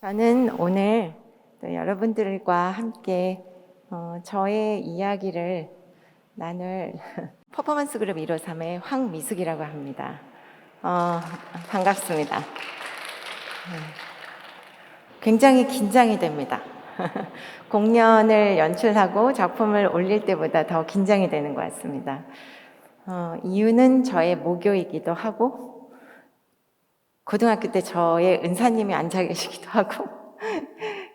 저는 오늘 또 여러분들과 함께 저의 이야기를 나눌 퍼포먼스 그룹 153의 황미숙이라고 합니다. 반갑습니다. 굉장히 긴장이 됩니다. 공연을 연출하고 작품을 올릴 때보다 더 긴장이 되는 것 같습니다. 이유는 저의 모교이기도 하고 고등학교 때 저의 은사님이 앉아 계시기도 하고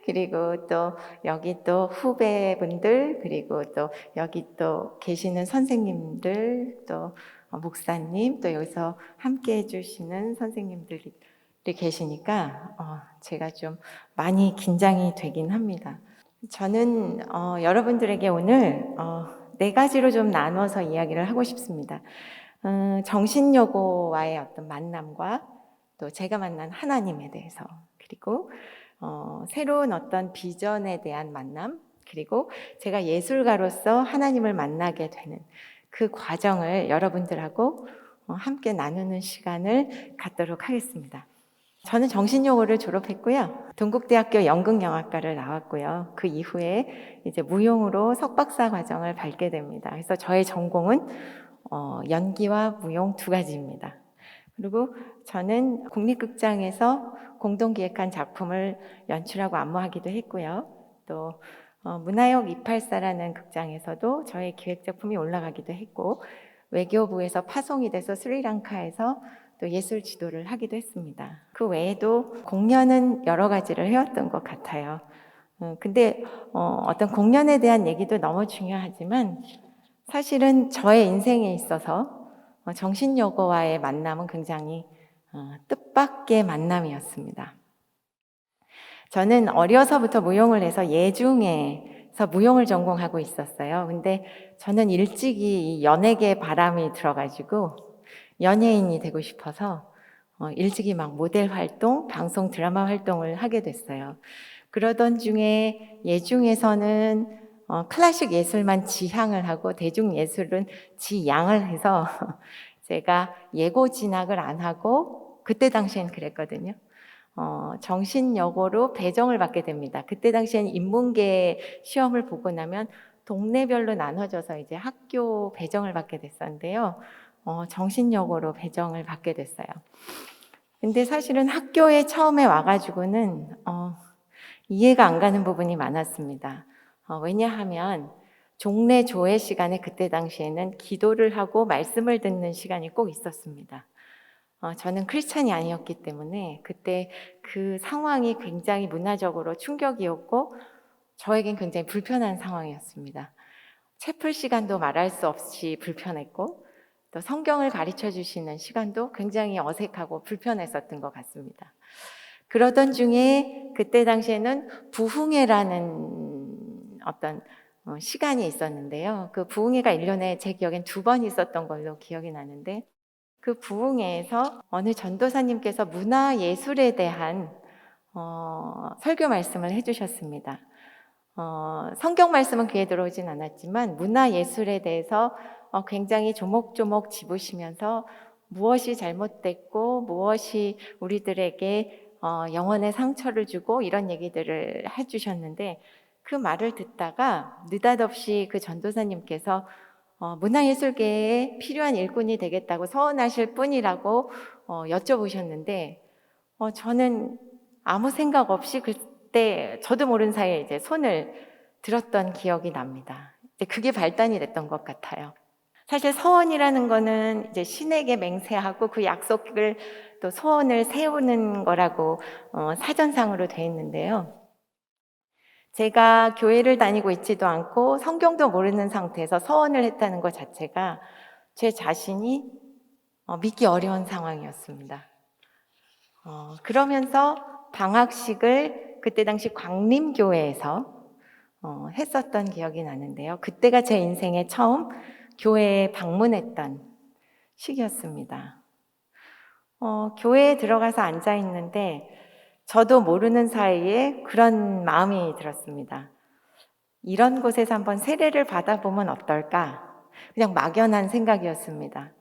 그리고 또 여기 또 후배분들, 그리고 또 여기 또 계시는 선생님들, 또 목사님, 또 여기서 함께 해주시는 선생님들이 계시니까 제가 좀 많이 긴장이 되긴 합니다. 저는 여러분들에게 오늘 네 가지로 좀 나눠서 이야기를 하고 싶습니다. 정신여고와의 어떤 만남과 또 제가 만난 하나님에 대해서, 그리고 새로운 어떤 비전에 대한 만남, 그리고 제가 예술가로서 하나님을 만나게 되는 그 과정을 여러분들하고 함께 나누는 시간을 갖도록 하겠습니다. 저는 정신여고를 졸업했고요. 동국대학교 연극영화과를 나왔고요. 그 이후에 이제 무용으로 석박사 과정을 밟게 됩니다. 그래서 저의 전공은 연기와 무용 두 가지입니다. 그리고 저는 국립극장에서 공동기획한 작품을 연출하고 안무하기도 했고요. 또 문화역 284라는 극장에서도 저의 기획작품이 올라가기도 했고, 외교부에서 파송이 돼서 스리랑카에서 또 예술 지도를 하기도 했습니다. 그 외에도 공연은 여러 가지를 해왔던 것 같아요. 근데 어떤 공연에 대한 얘기도 너무 중요하지만 사실은 저의 인생에 있어서 정신여고와의 만남은 굉장히 뜻밖의 만남이었습니다. 저는 어려서부터 무용을 해서 예중에서 무용을 전공하고 있었어요. 근데 저는 일찍이 연예계 바람이 들어가지고 연예인이 되고 싶어서 일찍이 막 모델 활동, 방송 드라마 활동을 하게 됐어요. 그러던 중에 예중에서는 클래식 예술만 지향을 하고 대중 예술은 지양을 해서 제가 예고 진학을 안 하고, 그때 당시엔 그랬거든요. 정신여고로 배정을 받게 됩니다. 그때 당시엔 인문계 시험을 보고 나면 동네별로 나눠져서 이제 학교 배정을 받게 됐었는데요. 정신여고로 배정을 받게 됐어요. 근데 사실은 학교에 처음에 와가지고는 이해가 안 가는 부분이 많았습니다. 왜냐하면 종례 조회 시간에 그때 당시에는 기도를 하고 말씀을 듣는 시간이 꼭 있었습니다. 저는 크리스찬이 아니었기 때문에 그때 그 상황이 굉장히 문화적으로 충격이었고 저에겐 굉장히 불편한 상황이었습니다. 채플 시간도 말할 수 없이 불편했고, 또 성경을 가르쳐 주시는 시간도 굉장히 어색하고 불편했었던 것 같습니다. 그러던 중에 그때 당시에는 부흥회라는 어떤 시간이 있었는데요. 그 부흥회가 1년에 제 기억엔 2번 있었던 걸로 기억이 나는데, 그 부흥회에서 어느 전도사님께서 문화예술에 대한 설교 말씀을 해주셨습니다. 성경 말씀은 귀에 들어오진 않았지만 문화예술에 대해서 굉장히 조목조목 짚으시면서 무엇이 잘못됐고 무엇이 우리들에게 영혼의 상처를 주고 이런 얘기들을 해주셨는데, 그 말을 듣다가 느닷없이 그 전도사님께서 문화예술계에 필요한 일꾼이 되겠다고 서원하실 뿐이라고 여쭤보셨는데, 저는 아무 생각 없이 그때 저도 모르는 사이에 이제 손을 들었던 기억이 납니다. 이제 그게 발단이 됐던 것 같아요. 사실 서원이라는 거는 이제 신에게 맹세하고 그 약속을 또 소원을 세우는 거라고 사전상으로 되어 있는데요. 제가 교회를 다니고 있지도 않고 성경도 모르는 상태에서 서원을 했다는 것 자체가 제 자신이 믿기 어려운 상황이었습니다. 그러면서 방학식을 그때 당시 광림교회에서 했었던 기억이 나는데요. 그때가 제 인생에 처음 교회에 방문했던 시기였습니다. 교회에 들어가서 앉아 있는데 저도 모르는 사이에 그런 마음이 들었습니다. 이런 곳에서 한번 세례를 받아보면 어떨까? 그냥 막연한 생각이었습니다.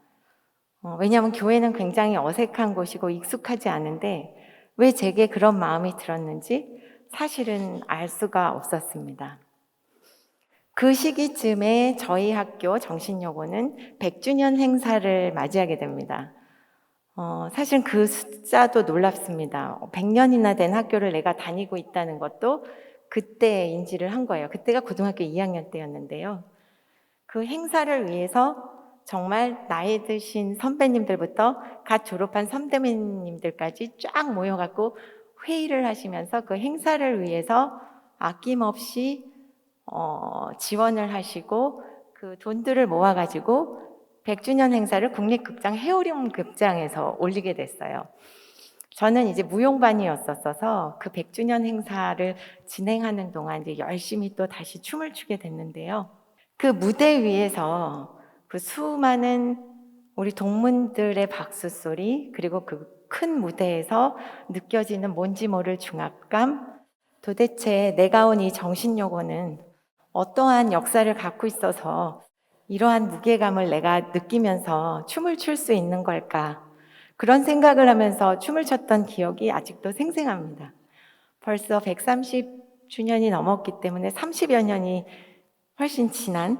왜냐하면 교회는 굉장히 어색한 곳이고 익숙하지 않은데 왜 제게 그런 마음이 들었는지 사실은 알 수가 없었습니다. 그 시기쯤에 저희 학교 정신여고는 100주년 행사를 맞이하게 됩니다. 사실 그 숫자도 놀랍습니다. 100년이나 된 학교를 내가 다니고 있다는 것도 그때 인지를 한 거예요. 그때가 고등학교 2학년 때였는데요. 그 행사를 위해서 정말 나이 드신 선배님들부터 갓 졸업한 선배님들까지 쫙 모여갖고 회의를 하시면서 그 행사를 위해서 아낌없이 지원을 하시고 그 돈들을 모아가지고 100주년 행사를 국립극장 해오림 극장에서 올리게 됐어요. 저는 이제 무용반이었어서 그 100주년 행사를 진행하는 동안 이제 열심히 또 다시 춤을 추게 됐는데요. 그 무대 위에서 그 수많은 우리 동문들의 박수 소리, 그리고 그 큰 무대에서 느껴지는 뭔지 모를 중압감, 도대체 내가 온 이 정신여고는 어떠한 역사를 갖고 있어서 이러한 무게감을 내가 느끼면서 춤을 출 수 있는 걸까? 그런 생각을 하면서 춤을 췄던 기억이 아직도 생생합니다. 벌써 130주년이 넘었기 때문에 30여 년이 훨씬 지난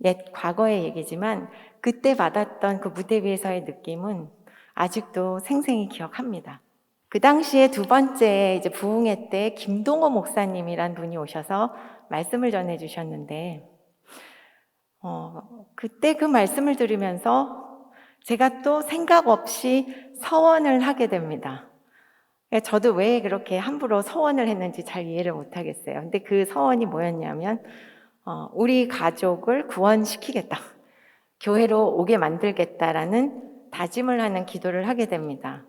옛 과거의 얘기지만 그때 받았던 그 무대 위에서의 느낌은 아직도 생생히 기억합니다. 그 당시에 두 번째 이제 부흥회 때 김동호 목사님이란 분이 오셔서 말씀을 전해 주셨는데, 그때 그 말씀을 들으면서 제가 또 생각 없이 서원을 하게 됩니다. 저도 왜 그렇게 함부로 서원을 했는지 잘 이해를 못 하겠어요. 근데 그 서원이 뭐였냐면, 우리 가족을 구원시키겠다. 교회로 오게 만들겠다라는 다짐을 하는 기도를 하게 됩니다.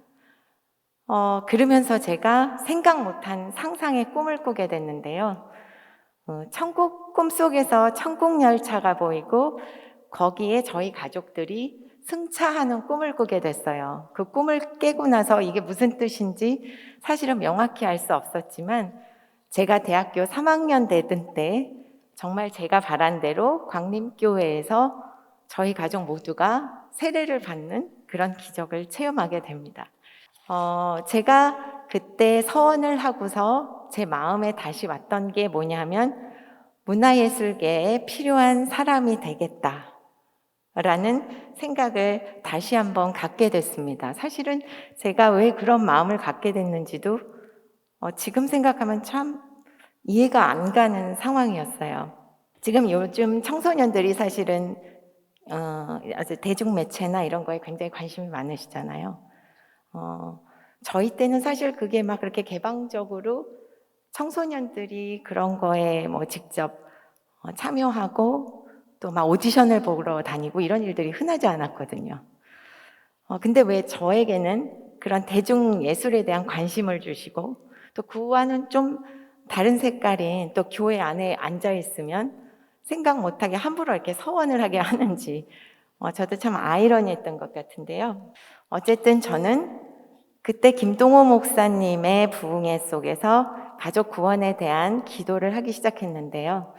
그러면서 제가 생각 못한 상상의 꿈을 꾸게 됐는데요. 천국 꿈속에서 천국 열차가 보이고 거기에 저희 가족들이 승차하는 꿈을 꾸게 됐어요. 그 꿈을 깨고 나서 이게 무슨 뜻인지 사실은 명확히 알 수 없었지만 제가 대학교 3학년 되던 때 정말 제가 바란 대로 광림교회에서 저희 가족 모두가 세례를 받는 그런 기적을 체험하게 됩니다. 제가 그때 서원을 하고서 제 마음에 다시 왔던 게 뭐냐면 문화예술계에 필요한 사람이 되겠다 라는 생각을 다시 한번 갖게 됐습니다. 사실은 제가 왜 그런 마음을 갖게 됐는지도 지금 생각하면 참 이해가 안 가는 상황이었어요. 지금 요즘 청소년들이 사실은 아주 대중매체나 이런 거에 굉장히 관심이 많으시잖아요. 저희 때는 사실 그게 막 그렇게 개방적으로 청소년들이 그런 거에 뭐 직접 참여하고 또 막 오디션을 보러 다니고 이런 일들이 흔하지 않았거든요. 근데 왜 저에게는 그런 대중예술에 대한 관심을 주시고 또 그와는 좀 다른 색깔인 또 교회 안에 앉아 있으면 생각 못하게 함부로 이렇게 서원을 하게 하는지 저도 참 아이러니했던 것 같은데요. 어쨌든 저는 그때 김동호 목사님의 부흥회 속에서 가족 구원에 대한 기도를 하기 시작했는데요.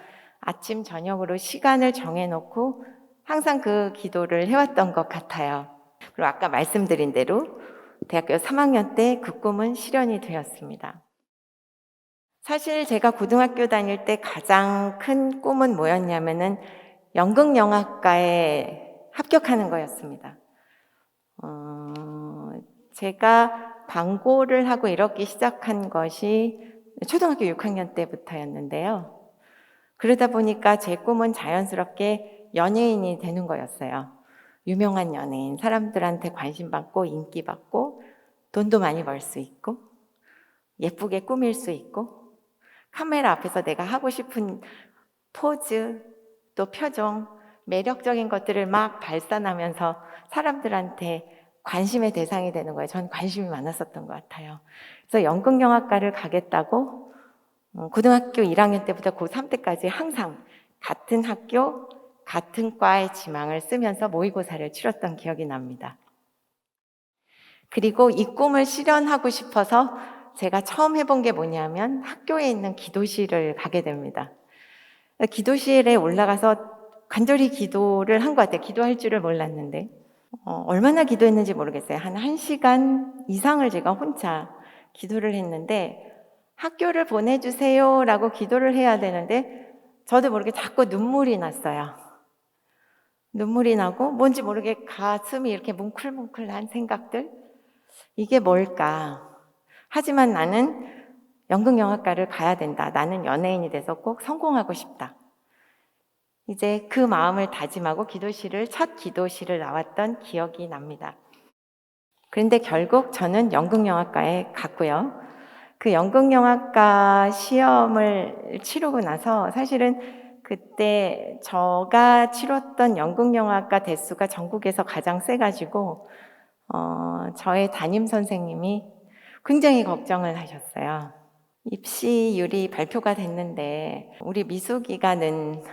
아침 저녁으로 시간을 정해놓고 항상 그 기도를 해왔던 것 같아요. 그리고 아까 말씀드린 대로 대학교 3학년 때 그 꿈은 실현이 되었습니다. 사실 제가 고등학교 다닐 때 가장 큰 꿈은 뭐였냐면은 연극영화과에 합격하는 거였습니다. 제가 광고를 하고 이렇게 시작한 것이 초등학교 6학년 때부터였는데요. 그러다 보니까 제 꿈은 자연스럽게 연예인이 되는 거였어요. 유명한 연예인, 사람들한테 관심 받고 인기 받고 돈도 많이 벌 수 있고 예쁘게 꾸밀 수 있고 카메라 앞에서 내가 하고 싶은 포즈 또 표정, 매력적인 것들을 막 발산하면서 사람들한테 관심의 대상이 되는 거예요. 전 관심이 많았었던 것 같아요. 그래서 연극영화과를 가겠다고 고등학교 1학년 때부터 고3 때까지 항상 같은 학교, 같은 과의 지망을 쓰면서 모의고사를 치렀던 기억이 납니다. 그리고 이 꿈을 실현하고 싶어서 제가 처음 해본 게 뭐냐면 학교에 있는 기도실을 가게 됩니다. 기도실에 올라가서 간절히 기도를 한 것 같아요. 기도할 줄을 몰랐는데 얼마나 기도했는지 모르겠어요. 한 1시간 이상을 제가 혼자 기도를 했는데 학교를 보내주세요라고 기도를 해야 되는데 저도 모르게 자꾸 눈물이 났어요. 눈물이 나고 뭔지 모르게 가슴이 이렇게 뭉클뭉클한 생각들? 이게 뭘까? 하지만 나는 연극영화과를 가야 된다. 나는 연예인이 돼서 꼭 성공하고 싶다. 이제 그 마음을 다짐하고 첫 기도실을 나왔던 기억이 납니다. 그런데 결국 저는 연극영화과에 갔고요. 그 연극영화과 시험을 치르고 나서 사실은 그때 제가 치렀던 연극영화과 대수가 전국에서 가장 세가지고 저의 담임 선생님이 굉장히 걱정을 하셨어요. 입시율이 발표가 됐는데 우리 미숙이가 는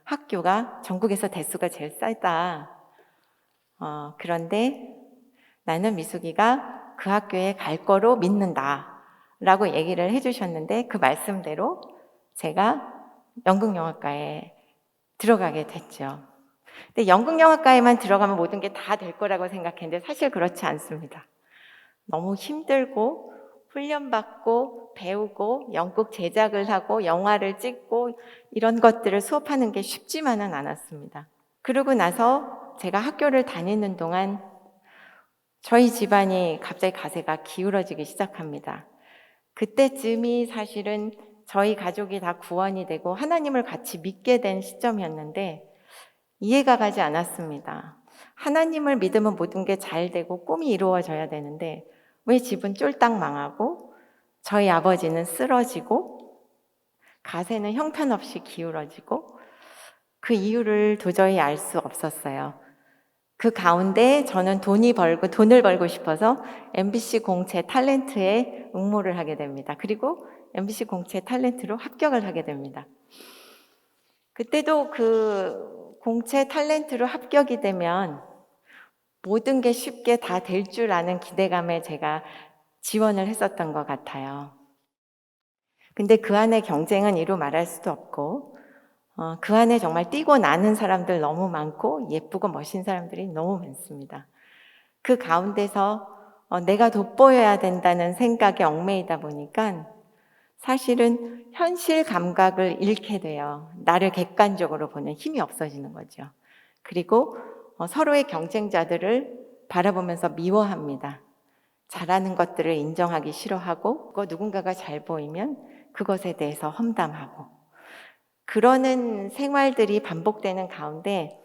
학교가 전국에서 대수가 제일 싸다. 그런데 나는 미숙이가 그 학교에 갈 거로 믿는다 라고 얘기를 해주셨는데 그 말씀대로 제가 연극영화과에 들어가게 됐죠. 근데 연극영화과에만 들어가면 모든 게 다 될 거라고 생각했는데 사실 그렇지 않습니다. 너무 힘들고 훈련받고 배우고 연극 제작을 하고 영화를 찍고 이런 것들을 수업하는 게 쉽지만은 않았습니다. 그러고 나서 제가 학교를 다니는 동안 저희 집안이 갑자기 가세가 기울어지기 시작합니다. 그때쯤이 사실은 저희 가족이 다 구원이 되고 하나님을 같이 믿게 된 시점이었는데 이해가 가지 않았습니다. 하나님을 믿으면 모든 게 잘 되고 꿈이 이루어져야 되는데 왜 집은 쫄딱 망하고 저희 아버지는 쓰러지고 가세는 형편없이 기울어지고 그 이유를 도저히 알 수 없었어요. 그 가운데 저는 돈을 벌고 싶어서 MBC 공채 탤런트에 응모를 하게 됩니다. 그리고 MBC 공채 탤런트로 합격을 하게 됩니다. 그때도 그 공채 탤런트로 합격이 되면 모든 게 쉽게 다 될 줄 아는 기대감에 제가 지원을 했었던 것 같아요. 근데 그 안에 경쟁은 이루 말할 수도 없고 그 안에 정말 뛰고 나는 사람들 너무 많고 예쁘고 멋진 사람들이 너무 많습니다. 그 가운데서 내가 돋보여야 된다는 생각에 얽매이다 보니까 사실은 현실 감각을 잃게 돼요. 나를 객관적으로 보는 힘이 없어지는 거죠. 그리고 서로의 경쟁자들을 바라보면서 미워합니다. 잘하는 것들을 인정하기 싫어하고 누군가가 잘 보이면 그것에 대해서 험담하고 그러는 생활들이 반복되는 가운데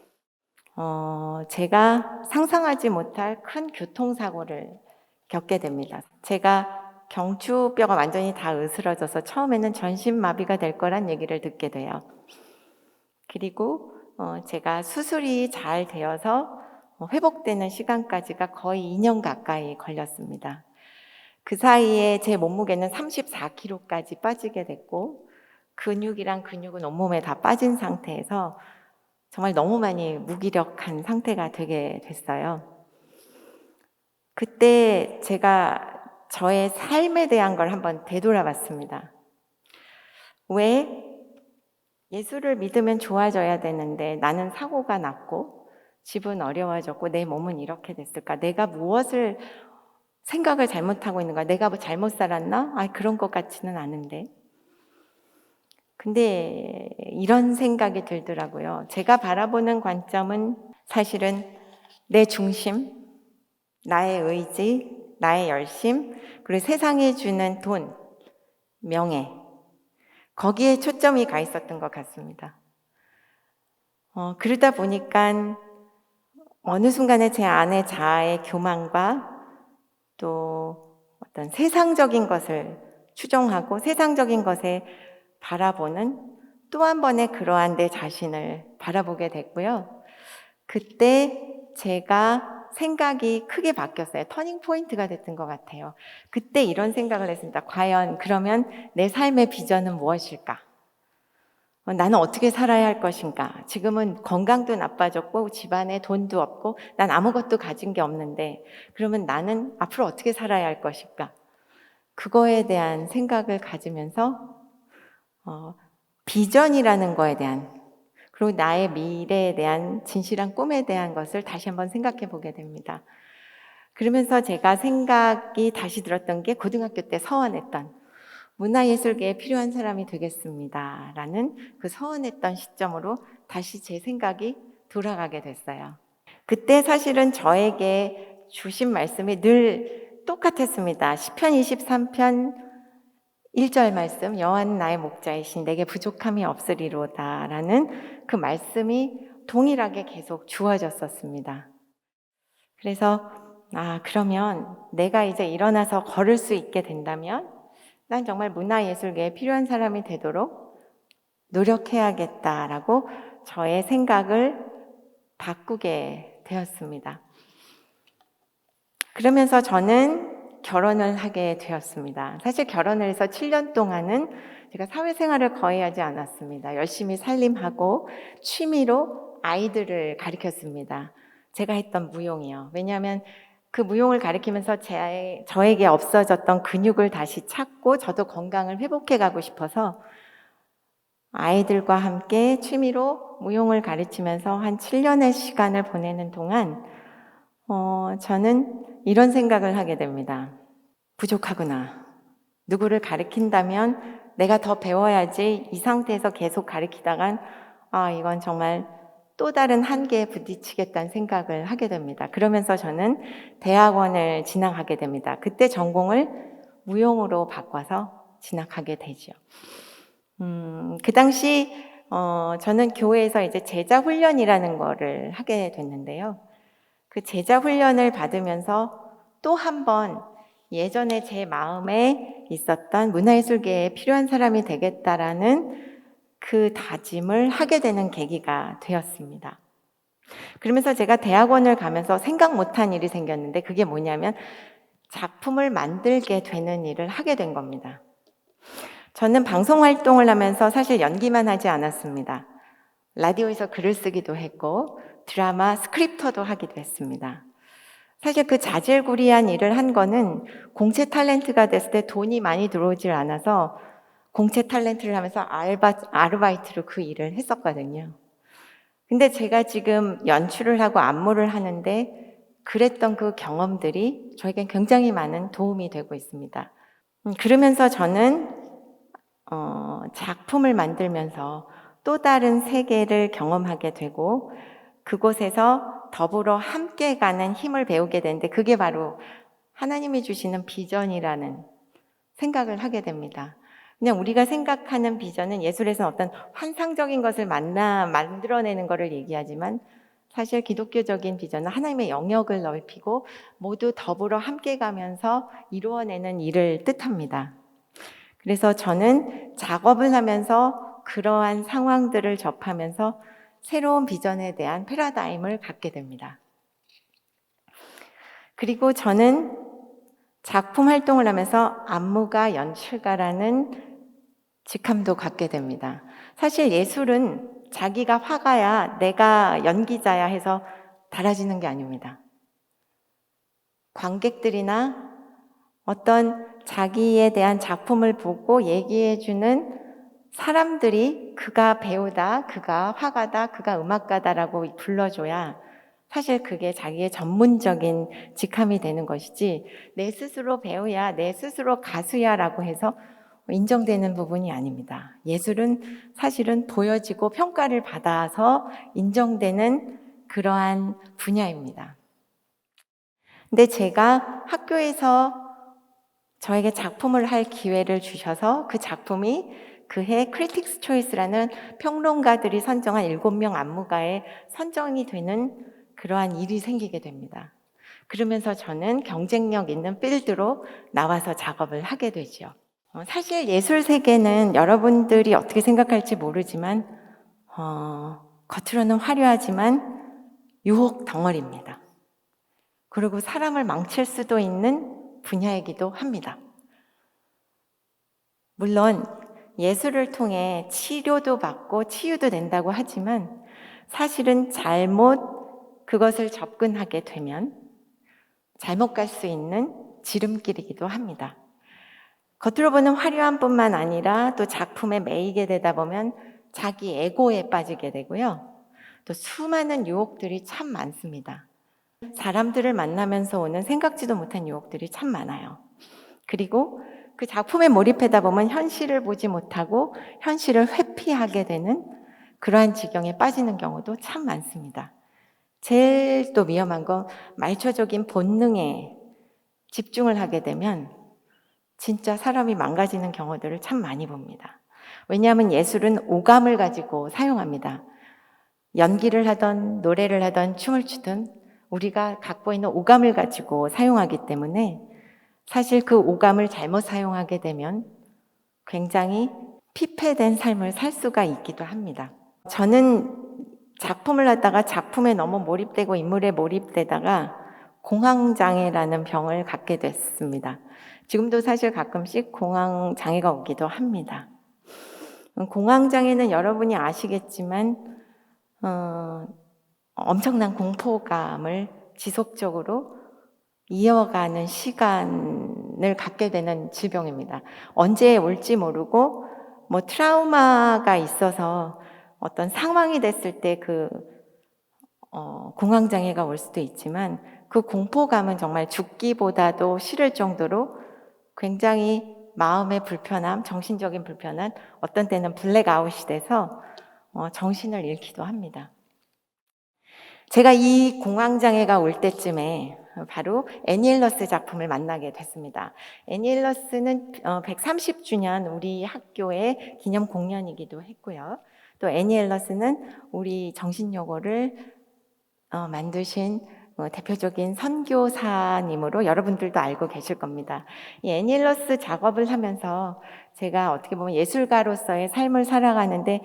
제가 상상하지 못할 큰 교통사고를 겪게 됩니다. 제가 경추뼈가 완전히 다 으스러져서 처음에는 전신마비가 될 거란 얘기를 듣게 돼요. 그리고 제가 수술이 잘 되어서 회복되는 시간까지가 거의 2년 가까이 걸렸습니다. 그 사이에 제 몸무게는 34kg까지 빠지게 됐고 근육이랑 근육은 온몸에 다 빠진 상태에서 정말 너무 많이 무기력한 상태가 되게 됐어요. 그때 제가 저의 삶에 대한 걸 한번 되돌아봤습니다. 왜 예수를 믿으면 좋아져야 되는데 나는 사고가 났고 집은 어려워졌고 내 몸은 이렇게 됐을까? 내가 무엇을 생각을 잘못하고 있는가? 내가 뭐 잘못 살았나? 그런 것 같지는 않은데. 근데 이런 생각이 들더라고요. 제가 바라보는 관점은 사실은 내 중심, 나의 의지, 나의 열심, 그리고 세상이 주는 돈, 명예, 거기에 초점이 가 있었던 것 같습니다. 그러다 보니까 어느 순간에 제 안에 자아의 교만과 또 어떤 세상적인 것을 추종하고 세상적인 것에 바라보는 또 한 번의 그러한 내 자신을 바라보게 됐고요. 그때 제가 생각이 크게 바뀌었어요. 터닝 포인트가 됐던 것 같아요. 그때 이런 생각을 했습니다. 과연 그러면 내 삶의 비전은 무엇일까? 나는 어떻게 살아야 할 것인가? 지금은 건강도 나빠졌고 집안에 돈도 없고 난 아무것도 가진 게 없는데 그러면 나는 앞으로 어떻게 살아야 할 것일까? 그거에 대한 생각을 가지면서 비전이라는 거에 대한 그리고 나의 미래에 대한 진실한 꿈에 대한 것을 다시 한번 생각해 보게 됩니다. 그러면서 제가 생각이 다시 들었던 게 고등학교 때 서원했던 문화예술계에 필요한 사람이 되겠습니다. 라는 그 서원했던 시점으로 다시 제 생각이 돌아가게 됐어요. 그때 사실은 저에게 주신 말씀이 늘 똑같았습니다. 시편 23편 1절 말씀, 여호와는 나의 목자이신 내게 부족함이 없으리로다 라는 그 말씀이 동일하게 계속 주어졌었습니다. 그래서 그러면 내가 이제 일어나서 걸을 수 있게 된다면 난 정말 문화예술계에 필요한 사람이 되도록 노력해야겠다라고 저의 생각을 바꾸게 되었습니다. 그러면서 저는 결혼을 하게 되었습니다. 사실 결혼을 해서 7년 동안은 제가 사회생활을 거의 하지 않았습니다. 열심히 살림하고 취미로 아이들을 가르쳤습니다. 제가 했던 무용이요. 왜냐하면 그 무용을 가르치면서 저에게 없어졌던 근육을 다시 찾고 저도 건강을 회복해 가고 싶어서 아이들과 함께 취미로 무용을 가르치면서 한 7년의 시간을 보내는 동안 저는 이런 생각을 하게 됩니다. 부족하구나. 누구를 가르친다면 내가 더 배워야지 이 상태에서 계속 가르치다간 이건 정말 또 다른 한계에 부딪히겠다는 생각을 하게 됩니다. 그러면서 저는 대학원을 진학하게 됩니다. 그때 전공을 무용으로 바꿔서 진학하게 되죠. 그 당시 저는 교회에서 이제 제자 훈련이라는 거를 하게 됐는데요. 그 제자 훈련을 받으면서 또 한 번 예전에 제 마음에 있었던 문화예술계에 필요한 사람이 되겠다라는 그 다짐을 하게 되는 계기가 되었습니다. 그러면서 제가 대학원을 가면서 생각 못한 일이 생겼는데 그게 뭐냐면 작품을 만들게 되는 일을 하게 된 겁니다. 저는 방송 활동을 하면서 사실 연기만 하지 않았습니다. 라디오에서 글을 쓰기도 했고 드라마 스크립터도 하기도 했습니다. 사실 그 자질구리한 일을 한 거는 공채 탤런트가 됐을 때 돈이 많이 들어오질 않아서 공채 탤런트를 하면서 아르바이트로 그 일을 했었거든요. 근데 제가 지금 연출을 하고 안무를 하는데 그랬던 그 경험들이 저에겐 굉장히 많은 도움이 되고 있습니다. 그러면서 저는 작품을 만들면서 또 다른 세계를 경험하게 되고 그곳에서 더불어 함께 가는 힘을 배우게 되는데 그게 바로 하나님이 주시는 비전이라는 생각을 하게 됩니다. 그냥 우리가 생각하는 비전은 예술에서는 어떤 환상적인 것을 만들어내는 것을 얘기하지만 사실 기독교적인 비전은 하나님의 영역을 넓히고 모두 더불어 함께 가면서 이루어내는 일을 뜻합니다. 그래서 저는 작업을 하면서 그러한 상황들을 접하면서 새로운 비전에 대한 패러다임을 갖게 됩니다. 그리고 저는 작품 활동을 하면서 안무가 연출가라는 직함도 갖게 됩니다. 사실 예술은 자기가 화가야 내가 연기자야 해서 달라지는 게 아닙니다. 관객들이나 어떤 자기에 대한 작품을 보고 얘기해주는 사람들이 그가 배우다, 그가 화가다, 그가 음악가다라고 불러줘야 사실 그게 자기의 전문적인 직함이 되는 것이지 내 스스로 배우야, 내 스스로 가수야라고 해서 인정되는 부분이 아닙니다. 예술은 사실은 보여지고 평가를 받아서 인정되는 그러한 분야입니다. 근데 제가 학교에서 저에게 작품을 할 기회를 주셔서 그 작품이 그해 크리틱스 초이스라는 평론가들이 선정한 7명 안무가에 선정이 되는 그러한 일이 생기게 됩니다. 그러면서 저는 경쟁력 있는 필드로 나와서 작업을 하게 되죠. 사실 예술 세계는 여러분들이 어떻게 생각할지 모르지만 겉으로는 화려하지만 유혹 덩어리입니다. 그리고 사람을 망칠 수도 있는 분야이기도 합니다. 물론 예술을 통해 치료도 받고 치유도 된다고 하지만 사실은 잘못 그것을 접근하게 되면 잘못 갈 수 있는 지름길이기도 합니다. 겉으로 보는 화려한 뿐만 아니라 또 작품에 매이게 되다 보면 자기 에고에 빠지게 되고요. 또 수많은 유혹들이 참 많습니다. 사람들을 만나면서 오는 생각지도 못한 유혹들이 참 많아요. 그리고 그 작품에 몰입하다 보면 현실을 보지 못하고 현실을 회피하게 되는 그러한 지경에 빠지는 경우도 참 많습니다. 제일 또 위험한 건 말초적인 본능에 집중을 하게 되면 진짜 사람이 망가지는 경우들을 참 많이 봅니다. 왜냐하면 예술은 오감을 가지고 사용합니다. 연기를 하던 노래를 하던 춤을 추든 우리가 갖고 있는 오감을 가지고 사용하기 때문에 사실 그 오감을 잘못 사용하게 되면 굉장히 피폐된 삶을 살 수가 있기도 합니다. 저는 작품을 하다가 작품에 너무 몰입되고 인물에 몰입되다가 공황장애라는 병을 갖게 됐습니다. 지금도 사실 가끔씩 공황장애가 오기도 합니다. 공황장애는 여러분이 아시겠지만 엄청난 공포감을 지속적으로 이어가는 시간을 갖게 되는 질병입니다. 언제 올지 모르고 뭐 트라우마가 있어서 어떤 상황이 됐을 때 공황장애가 올 수도 있지만 그 공포감은 정말 죽기보다도 싫을 정도로 굉장히 마음의 불편함, 정신적인 불편함, 어떤 때는 블랙아웃이 돼서 정신을 잃기도 합니다. 제가 이 공황장애가 올 때쯤에 바로 애니엘러스 작품을 만나게 됐습니다. 애니엘러스는 130주년 우리 학교의 기념 공연이기도 했고요. 또 애니엘러스는 우리 정신요고를 만드신 대표적인 선교사님으로 여러분들도 알고 계실 겁니다. 이 애니엘러스 작업을 하면서 제가 어떻게 보면 예술가로서의 삶을 살아가는데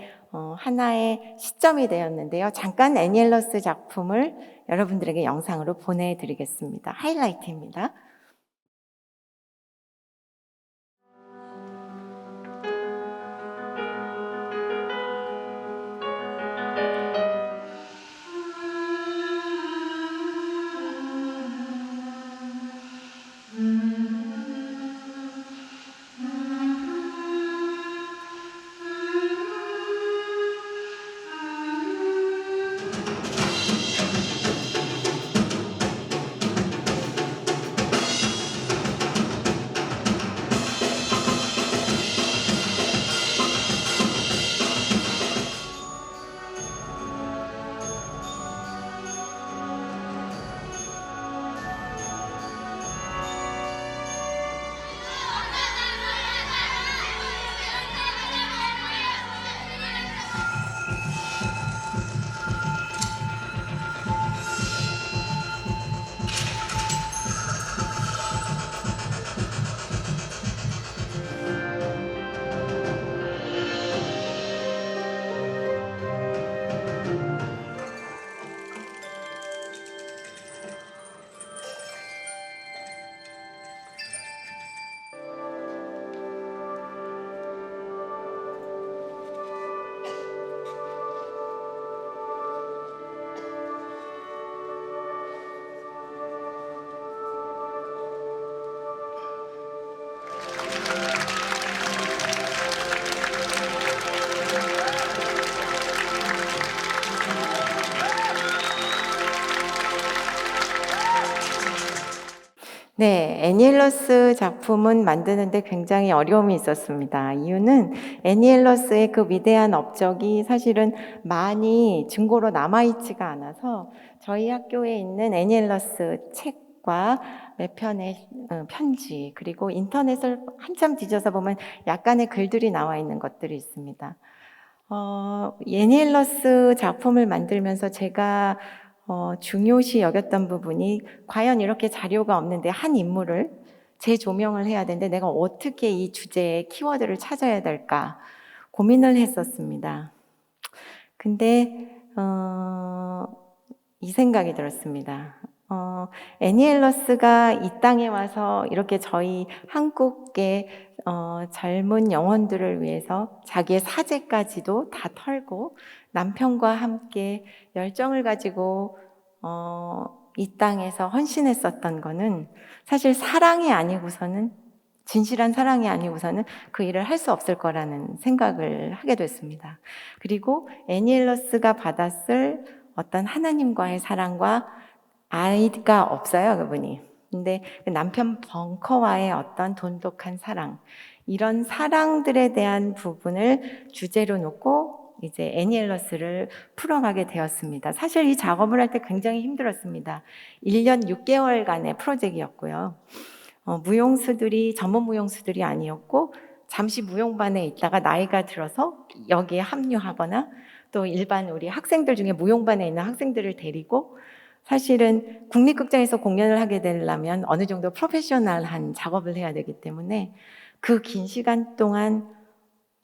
하나의 시점이 되었는데요. 잠깐 애니엘러스 작품을 여러분들에게 영상으로 보내드리겠습니다. 하이라이트입니다. 네, 애니엘러스 작품은 만드는데 굉장히 어려움이 있었습니다. 이유는 애니엘러스의 그 위대한 업적이 사실은 많이 증거로 남아있지가 않아서 저희 학교에 있는 애니엘러스 책과 몇 편의 편지, 그리고 인터넷을 한참 뒤져서 보면 약간의 글들이 나와 있는 것들이 있습니다. 애니엘러스 작품을 만들면서 제가 중요시 여겼던 부분이 과연 이렇게 자료가 없는데 한 인물을 재조명을 해야 되는데 내가 어떻게 이 주제의 키워드를 찾아야 될까 고민을 했었습니다. 근데 이 생각이 들었습니다. 애니엘러스가 이 땅에 와서 이렇게 저희 한국의 젊은 영혼들을 위해서 자기의 사제까지도 다 털고 남편과 함께 열정을 가지고 이 땅에서 헌신했었던 거는 사실 사랑이 아니고서는 진실한 사랑이 아니고서는 그 일을 할 수 없을 거라는 생각을 하게 됐습니다. 그리고 애니엘러스가 받았을 어떤 하나님과의 사랑과 아이가 없어요, 그분이. 근데 그 남편 벙커와의 어떤 돈독한 사랑, 이런 사랑들에 대한 부분을 주제로 놓고 이제 애니엘러스를 풀어가게 되었습니다. 사실 이 작업을 할 때 굉장히 힘들었습니다. 1년 6개월간의 프로젝트였고요. 무용수들이 전문 무용수들이 아니었고 잠시 무용반에 있다가 나이가 들어서 여기에 합류하거나 또 일반 우리 학생들 중에 무용반에 있는 학생들을 데리고, 사실은 국립극장에서 공연을 하게 되려면 어느 정도 프로페셔널한 작업을 해야 되기 때문에 그 긴 시간 동안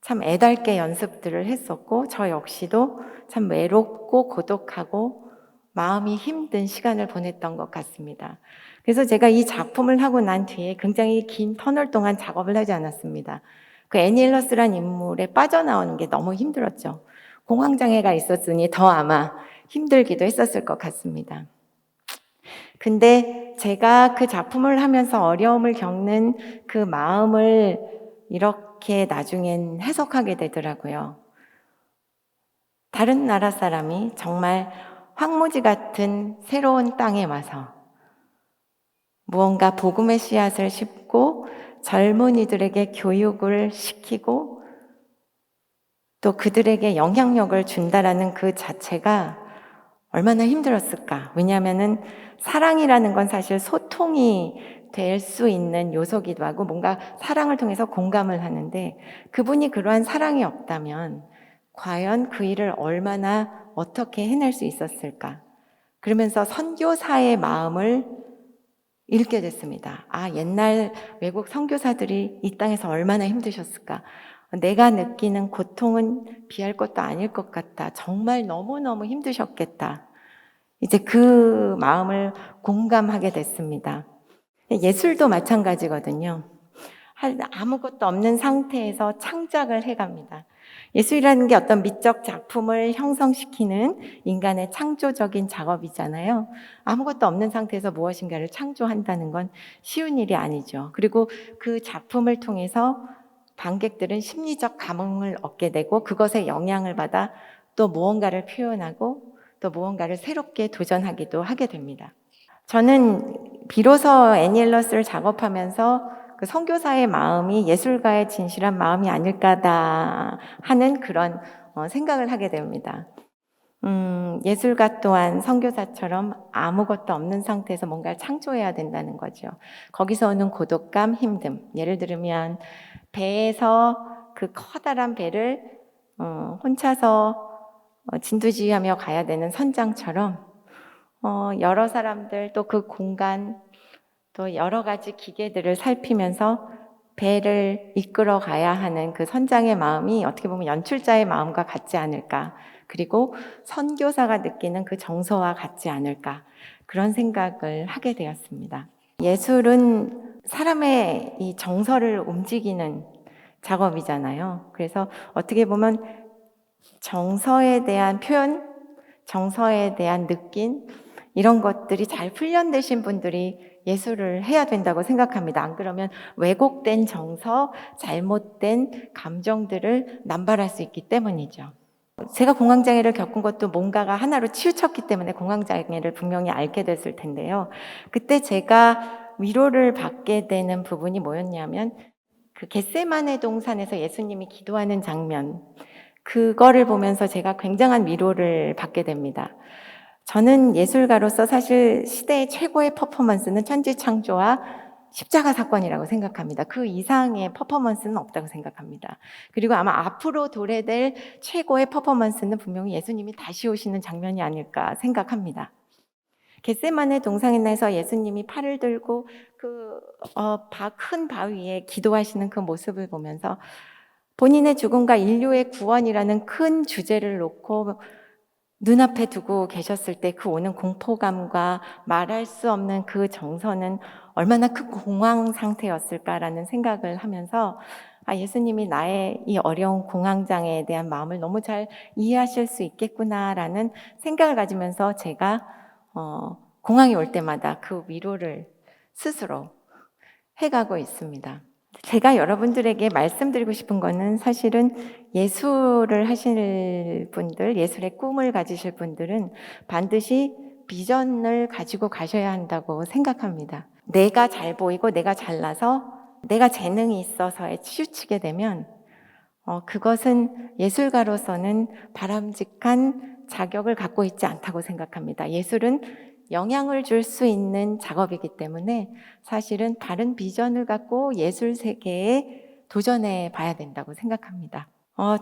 참 애달게 연습들을 했었고, 저 역시도 참 외롭고 고독하고 마음이 힘든 시간을 보냈던 것 같습니다. 그래서 제가 이 작품을 하고 난 뒤에 굉장히 긴 터널 동안 작업을 하지 않았습니다. 그 애니엘러스란 인물에 빠져나오는 게 너무 힘들었죠. 공황장애가 있었으니 더 아마 힘들기도 했었을 것 같습니다. 근데 제가 그 작품을 하면서 어려움을 겪는 그 마음을 이렇게 나중엔 해석하게 되더라고요. 다른 나라 사람이 정말 황무지 같은 새로운 땅에 와서 무언가 복음의 씨앗을 심고 젊은이들에게 교육을 시키고 또 그들에게 영향력을 준다라는 그 자체가 얼마나 힘들었을까. 왜냐하면은 사랑이라는 건 사실 소통이 될 수 있는 요소기도 하고 뭔가 사랑을 통해서 공감을 하는데, 그분이 그러한 사랑이 없다면 과연 그 일을 얼마나 어떻게 해낼 수 있었을까. 그러면서 선교사의 마음을 읽게 됐습니다. 아, 옛날 외국 선교사들이 이 땅에서 얼마나 힘드셨을까. 내가 느끼는 고통은 비할 것도 아닐 것 같다. 정말 너무너무 힘드셨겠다. 이제 그 마음을 공감하게 됐습니다. 예술도 마찬가지거든요. 아무것도 없는 상태에서 창작을 해갑니다. 예술이라는 게 어떤 미적 작품을 형성시키는 인간의 창조적인 작업이잖아요. 아무것도 없는 상태에서 무엇인가를 창조한다는 건 쉬운 일이 아니죠. 그리고 그 작품을 통해서 관객들은 심리적 감흥을 얻게 되고 그것에 영향을 받아 또 무언가를 표현하고 또 무언가를 새롭게 도전하기도 하게 됩니다. 저는 비로소 애니엘러스를 작업하면서 그 선교사의 마음이 예술가의 진실한 마음이 아닐까다 하는 그런 생각을 하게 됩니다. 예술가 또한 선교사처럼 아무것도 없는 상태에서 뭔가를 창조해야 된다는 거죠. 거기서 오는 고독감, 힘듦. 예를 들면 배에서 그 커다란 배를 혼자서 진두지휘하며 가야 되는 선장처럼 여러 사람들 또 그 공간 또 여러 가지 기계들을 살피면서 배를 이끌어 가야 하는 그 선장의 마음이 어떻게 보면 연출자의 마음과 같지 않을까. 그리고 선교사가 느끼는 그 정서와 같지 않을까. 그런 생각을 하게 되었습니다. 예술은 사람의 이 정서를 움직이는 작업이잖아요. 그래서 어떻게 보면 정서에 대한 표현, 정서에 대한 느낌, 이런 것들이 잘 훈련되신 분들이 예술을 해야 된다고 생각합니다. 안 그러면 왜곡된 정서, 잘못된 감정들을 남발할 수 있기 때문이죠. 제가 공황장애를 겪은 것도 뭔가가 하나로 치우쳤기 때문에 공황장애를 분명히 앓게 됐을 텐데요. 그때 제가 위로를 받게 되는 부분이 뭐였냐면 그 겟세마네 동산에서 예수님이 기도하는 장면, 그거를 보면서 제가 굉장한 위로를 받게 됩니다. 저는 예술가로서 사실 시대의 최고의 퍼포먼스는 천지창조와 십자가 사건이라고 생각합니다. 그 이상의 퍼포먼스는 없다고 생각합니다. 그리고 아마 앞으로 도래될 최고의 퍼포먼스는 분명히 예수님이 다시 오시는 장면이 아닐까 생각합니다. 겟세마네 동산에서 예수님이 팔을 들고 큰 바위에 기도하시는 그 모습을 보면서 본인의 죽음과 인류의 구원이라는 큰 주제를 놓고 눈앞에 두고 계셨을 때 그 오는 공포감과 말할 수 없는 그 정서는 얼마나 큰 공황 상태였을까라는 생각을 하면서 예수님이 나의 이 어려운 공황장애에 대한 마음을 너무 잘 이해하실 수 있겠구나라는 생각을 가지면서 제가 공황이 올 때마다 그 위로를 스스로 해가고 있습니다. 제가 여러분들에게 말씀드리고 싶은 거는 사실은 예술을 하실 분들, 예술의 꿈을 가지실 분들은 반드시 비전을 가지고 가셔야 한다고 생각합니다. 내가 잘 보이고 내가 잘나서 내가 재능이 있어서에 치우치게 되면 그것은 예술가로서는 바람직한 자격을 갖고 있지 않다고 생각합니다. 예술은 영향을 줄 수 있는 작업이기 때문에 사실은 다른 비전을 갖고 예술 세계에 도전해 봐야 된다고 생각합니다.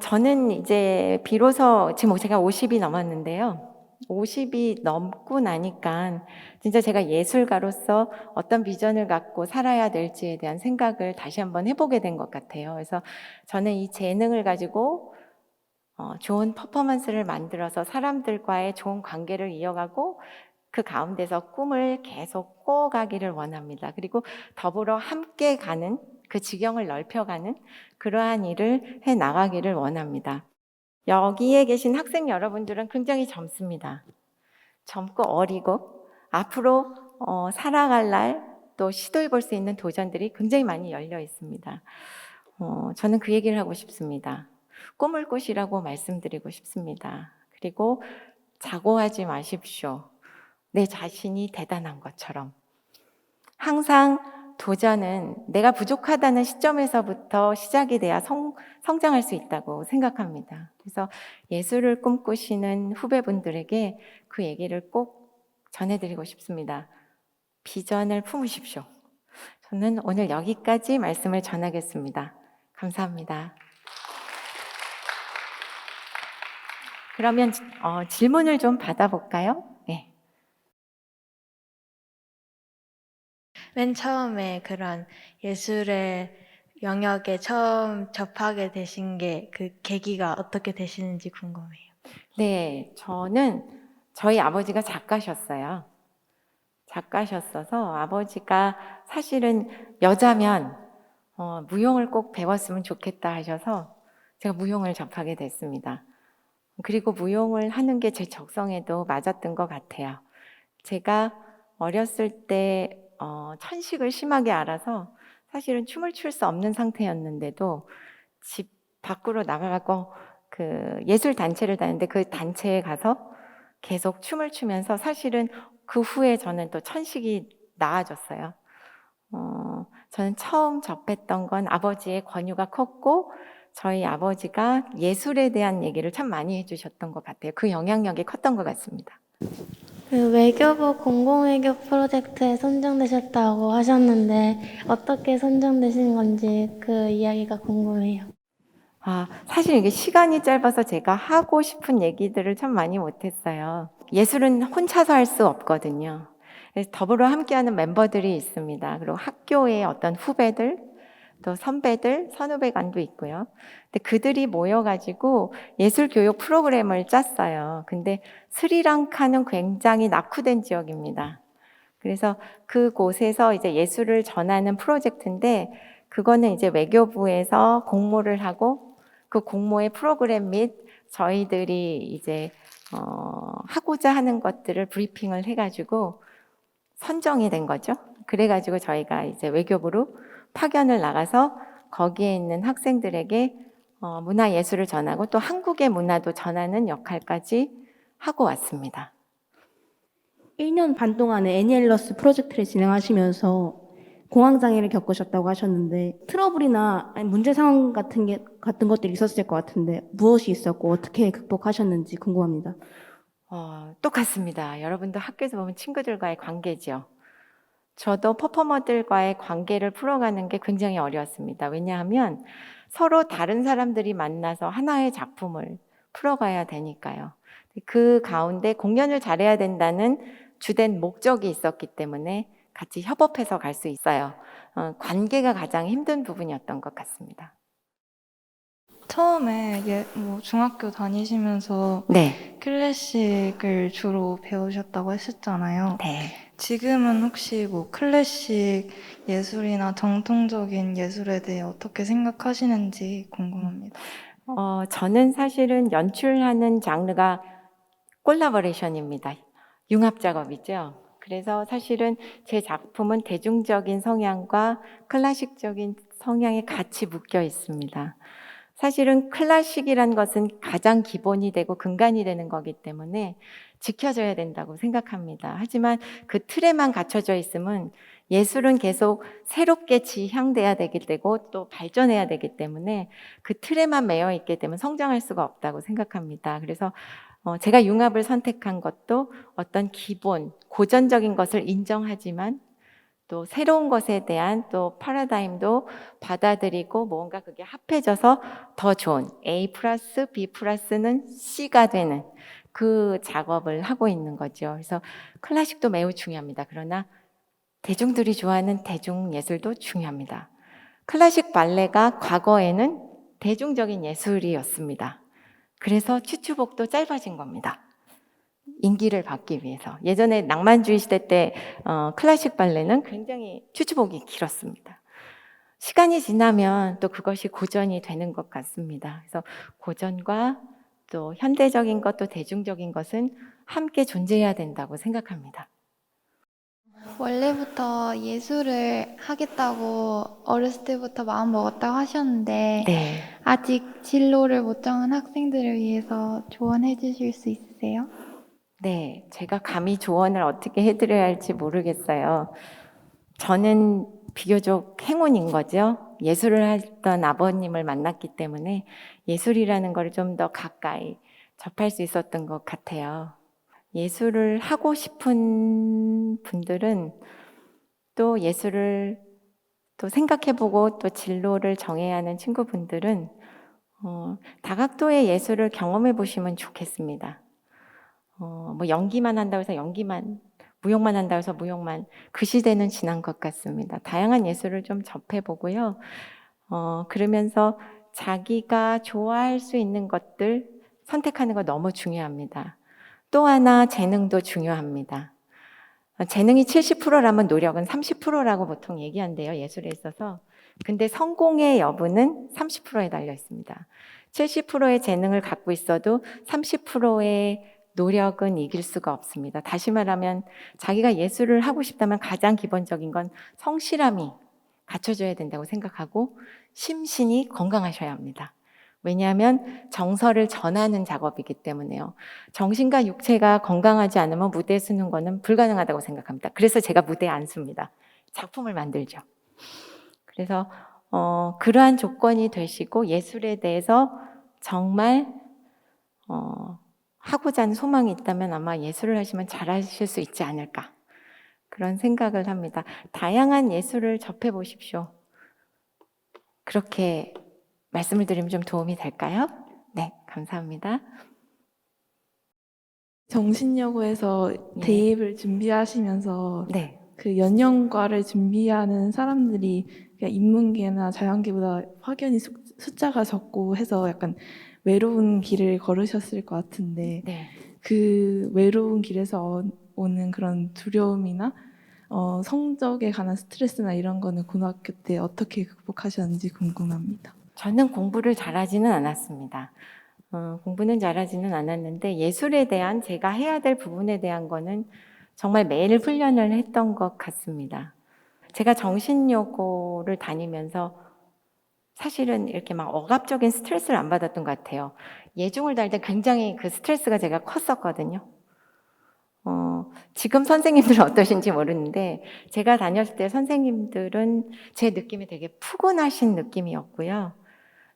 저는 이제 비로소 지금 제가 50이 넘었는데요. 50이 넘고 나니까 진짜 제가 예술가로서 어떤 비전을 갖고 살아야 될지에 대한 생각을 다시 한번 해보게 된 것 같아요. 그래서 저는 이 재능을 가지고 좋은 퍼포먼스를 만들어서 사람들과의 좋은 관계를 이어가고 그 가운데서 꿈을 계속 꾸어가기를 원합니다. 그리고 더불어 함께 가는 그 지경을 넓혀가는 그러한 일을 해 나가기를 원합니다. 여기에 계신 학생 여러분들은 굉장히 젊습니다. 젊고 어리고 앞으로 살아갈 날 또 시도해 볼 수 있는 도전들이 굉장히 많이 열려 있습니다. 저는 그 얘기를 하고 싶습니다. 꿈을 꾸시라고 말씀드리고 싶습니다. 그리고 자고하지 마십시오. 내 자신이 대단한 것처럼. 항상 도전은 내가 부족하다는 시점에서부터 시작이 돼야 성장할 수 있다고 생각합니다. 그래서 예술을 꿈꾸시는 후배분들에게 그 얘기를 꼭 전해드리고 싶습니다. 비전을 품으십시오. 저는 오늘 여기까지 말씀을 전하겠습니다. 감사합니다. 그러면 질문을 좀 받아볼까요? 네. 맨 처음에 그런 예술의 영역에 처음 접하게 되신 게 그 계기가 어떻게 되시는지 궁금해요. 네, 저희 아버지가 작가셨어요. 작가셨어서 아버지가 사실은 여자면 무용을 꼭 배웠으면 좋겠다 하셔서 제가 무용을 접하게 됐습니다. 그리고 무용을 하는 게 제 적성에도 맞았던 것 같아요. 제가 어렸을 때 천식을 심하게 알아서 사실은 춤을 출 수 없는 상태였는데도 집 밖으로 나가고 그 예술 단체를 다녔는데 그 단체에 가서 계속 춤을 추면서 사실은 그 후에 저는 또 천식이 나아졌어요. 저는 처음 접했던 건 아버지의 권유가 컸고 저희 아버지가 예술에 대한 얘기를 참 많이 해주셨던 것 같아요. 그 영향력이 컸던 것 같습니다. 그 외교부 공공외교 프로젝트에 선정되셨다고 하셨는데 어떻게 선정되신 건지 그 이야기가 궁금해요. 사실 이게 시간이 짧아서 제가 하고 싶은 얘기들을 참 많이 못했어요. 예술은 혼자서 할 수 없거든요. 그래서 더불어 함께하는 멤버들이 있습니다. 그리고 학교의 어떤 후배들, 또 선배들, 선후배간도 있고요. 근데 그들이 모여가지고 예술 교육 프로그램을 짰어요. 근데 스리랑카는 굉장히 낙후된 지역입니다. 그래서 그곳에서 이제 예술을 전하는 프로젝트인데 그거는 이제 외교부에서 공모를 하고 그 공모의 프로그램 및 저희들이 이제 하고자 하는 것들을 브리핑을 해가지고 선정이 된 거죠. 그래가지고 저희가 이제 외교부로 파견을 나가서 거기에 있는 학생들에게 문화예술을 전하고 또 한국의 문화도 전하는 역할까지 하고 왔습니다. 1년 반 동안에 애니엘러스 프로젝트를 진행하시면서 공황장애를 겪으셨다고 하셨는데 트러블이나 문제 상황 같은 것들이 있었을 것 같은데 무엇이 있었고 어떻게 극복하셨는지 궁금합니다. 똑같습니다. 여러분도 학교에서 보면 친구들과의 관계죠. 저도 퍼포머들과의 관계를 풀어가는 게 굉장히 어려웠습니다. 왜냐하면 서로 다른 사람들이 만나서 하나의 작품을 풀어가야 되니까요. 그 가운데 공연을 잘해야 된다는 주된 목적이 있었기 때문에 같이 협업해서 갈 수 있어요. 관계가 가장 힘든 부분이었던 것 같습니다. 처음에 중학교 다니시면서 네. 클래식을 주로 배우셨다고 했었잖아요. 네. 지금은 혹시 클래식 예술이나 정통적인 예술에 대해 어떻게 생각하시는지 궁금합니다. 저는 사실은 연출하는 장르가 콜라보레이션입니다. 융합 작업이죠. 그래서 사실은 제 작품은 대중적인 성향과 클래식적인 성향이 같이 묶여 있습니다. 사실은 클래식이란 것은 가장 기본이 되고 근간이 되는 거기 때문에 지켜져야 된다고 생각합니다. 하지만 그 틀에만 갇혀져 있으면 예술은 계속 새롭게 지향돼야 되기 때고 또 발전해야 되기 때문에 그 틀에만 매여 있게 되면 성장할 수가 없다고 생각합니다. 그래서 제가 융합을 선택한 것도 어떤 기본, 고전적인 것을 인정하지만 또 새로운 것에 대한 또 패러다임도 받아들이고 뭔가 그게 합해져서 더 좋은 A 플러스 B 플러스는 C가 되는 그 작업을 하고 있는 거죠. 그래서 클래식도 매우 중요합니다. 그러나 대중들이 좋아하는 대중예술도 중요합니다. 클래식 발레가 과거에는 대중적인 예술이었습니다. 그래서 추추복도 짧아진 겁니다. 인기를 받기 위해서. 예전에 낭만주의 시대 때 클래식 발레는 굉장히 추추복이 길었습니다. 시간이 지나면 또 그것이 고전이 되는 것 같습니다. 그래서 고전과 또 현대적인 것, 또 대중적인 것은 함께 존재해야 된다고 생각합니다. 원래부터 예술을 하겠다고 어렸을 때부터 마음 먹었다고 하셨는데 네. 아직 진로를 못 정한 학생들을 위해서 조언해 주실 수 있으세요? 네, 제가 감히 조언을 어떻게 해드려야 할지 모르겠어요. 저는 비교적 행운인 거죠. 예술을 했던 아버님을 만났기 때문에 예술이라는 걸 좀 더 가까이 접할 수 있었던 것 같아요. 예술을 하고 싶은 분들은 또 예술을 또 생각해보고 또 진로를 정해야 하는 친구분들은 다각도의 예술을 경험해 보시면 좋겠습니다. 뭐 연기만 한다고 해서 연기만, 무용만 한다고 해서 무용만, 그 시대는 지난 것 같습니다. 다양한 예술을 좀 접해보고요. 그러면서 자기가 좋아할 수 있는 것들 선택하는 거 너무 중요합니다. 또 하나 재능도 중요합니다. 재능이 70%라면 노력은 30%라고 보통 얘기한대요, 예술에 있어서. 근데 성공의 여부는 30%에 달려 있습니다. 70%의 재능을 갖고 있어도 30%의 노력은 이길 수가 없습니다. 다시 말하면 자기가 예술을 하고 싶다면 가장 기본적인 건 성실함이 갖춰져야 된다고 생각하고 심신이 건강하셔야 합니다. 왜냐하면 정서를 전하는 작업이기 때문에요. 정신과 육체가 건강하지 않으면 무대에 서는 거는 불가능하다고 생각합니다. 그래서 제가 무대에 안 섭니다. 작품을 만들죠. 그래서 그러한 조건이 되시고 예술에 대해서 정말 하고자 하는 소망이 있다면 아마 예술을 하시면 잘하실 수 있지 않을까 그런 생각을 합니다. 다양한 예술을 접해 보십시오. 그렇게 말씀을 드리면 좀 도움이 될까요? 네, 감사합니다. 정신여고에서 예. 대입을 준비하시면서 네. 그 연영과를 준비하는 사람들이 그냥 인문계나 자연계보다 확연히 숫자가 적고 해서 약간 외로운 길을 걸으셨을 것 같은데 네. 그 외로운 길에서 오는 그런 두려움이나 성적에 관한 스트레스나 이런 거는 고등학교 때 어떻게 극복하셨는지 궁금합니다. 저는 공부를 잘하지는 않았습니다. 공부는 잘하지는 않았는데 예술에 대한 제가 해야 될 부분에 대한 거는 정말 매일 훈련을 했던 것 같습니다. 제가 정신여고를 다니면서 사실은 이렇게 막 억압적인 스트레스를 안 받았던 것 같아요. 예중을 다닐 때 굉장히 그 스트레스가 제가 컸었거든요. 지금 선생님들은 어떠신지 모르는데 제가 다녔을 때 선생님들은 제 느낌이 되게 푸근하신 느낌이었고요.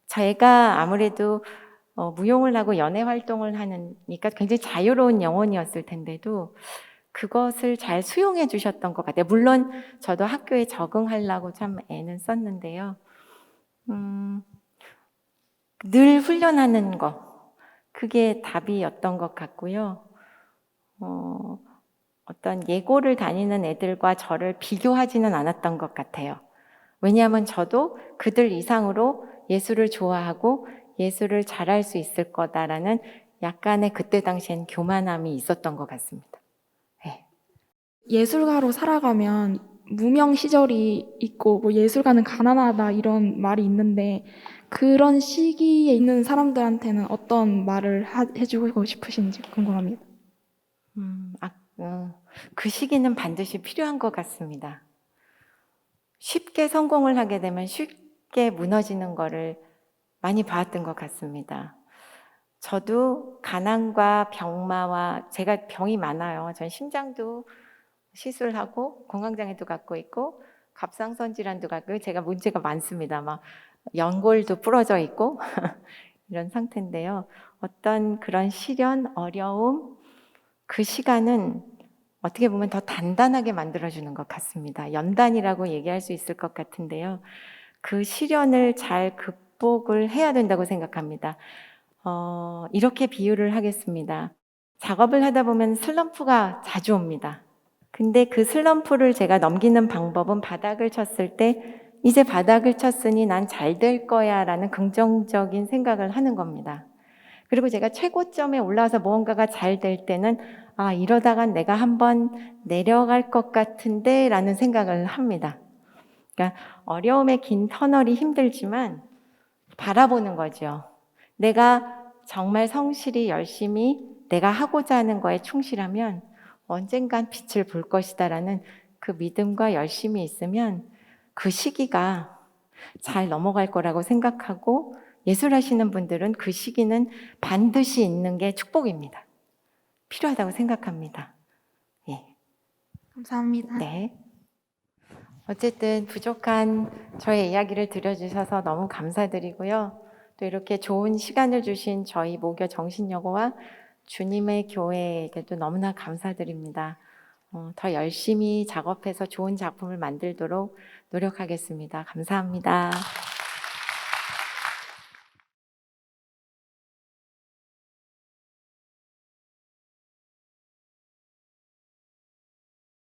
제가 아무래도 무용을 하고 연애 활동을 하니까 굉장히 자유로운 영혼이었을 텐데도 그것을 잘 수용해 주셨던 것 같아요. 물론 저도 학교에 적응하려고 참 애는 썼는데요. 늘 훈련하는 거, 그게 답이었던 것 같고요. 어떤 예고를 다니는 애들과 저를 비교하지는 않았던 것 같아요. 왜냐하면 저도 그들 이상으로 예술을 좋아하고 예술을 잘할 수 있을 거다라는 약간의 그때 당시엔 교만함이 있었던 것 같습니다. 네. 예술가로 살아가면 무명 시절이 있고 뭐 예술가는 가난하다 이런 말이 있는데 그런 시기에 있는 사람들한테는 어떤 말을 해주고 싶으신지 궁금합니다. 그 시기는 반드시 필요한 것 같습니다. 쉽게 성공을 하게 되면 쉽게 무너지는 거를 많이 봤던 것 같습니다. 저도 가난과 병마와 제가 병이 많아요. 전 심장도 시술하고 공황장애도 갖고 있고 갑상선 질환도 갖고 제가 문제가 많습니다. 막 연골도 부러져 있고 이런 상태인데요. 어떤 그런 시련, 어려움, 그 시간은 어떻게 보면 더 단단하게 만들어주는 것 같습니다. 연단이라고 얘기할 수 있을 것 같은데요. 그 시련을 잘 극복을 해야 된다고 생각합니다. 이렇게 비유를 하겠습니다. 작업을 하다 보면 슬럼프가 자주 옵니다. 근데 그 슬럼프를 제가 넘기는 방법은 바닥을 쳤을 때 이제 바닥을 쳤으니 난 잘 될 거야 라는 긍정적인 생각을 하는 겁니다. 그리고 제가 최고점에 올라와서 무언가가 잘 될 때는 아, 이러다간 내가 한번 내려갈 것 같은데 라는 생각을 합니다. 그러니까 어려움의 긴 터널이 힘들지만 바라보는 거죠. 내가 정말 성실히 열심히 내가 하고자 하는 거에 충실하면 언젠간 빛을 볼 것이다라는 그 믿음과 열심이 있으면 그 시기가 잘 넘어갈 거라고 생각하고 예술하시는 분들은 그 시기는 반드시 있는 게 축복입니다. 필요하다고 생각합니다. 예. 감사합니다. 네. 어쨌든 부족한 저의 이야기를 들어주셔서 너무 감사드리고요. 또 이렇게 좋은 시간을 주신 저희 모교 정신여고와 주님의 교회에게도 너무나 감사드립니다. 더 열심히 작업해서 좋은 작품을 만들도록 노력하겠습니다. 감사합니다.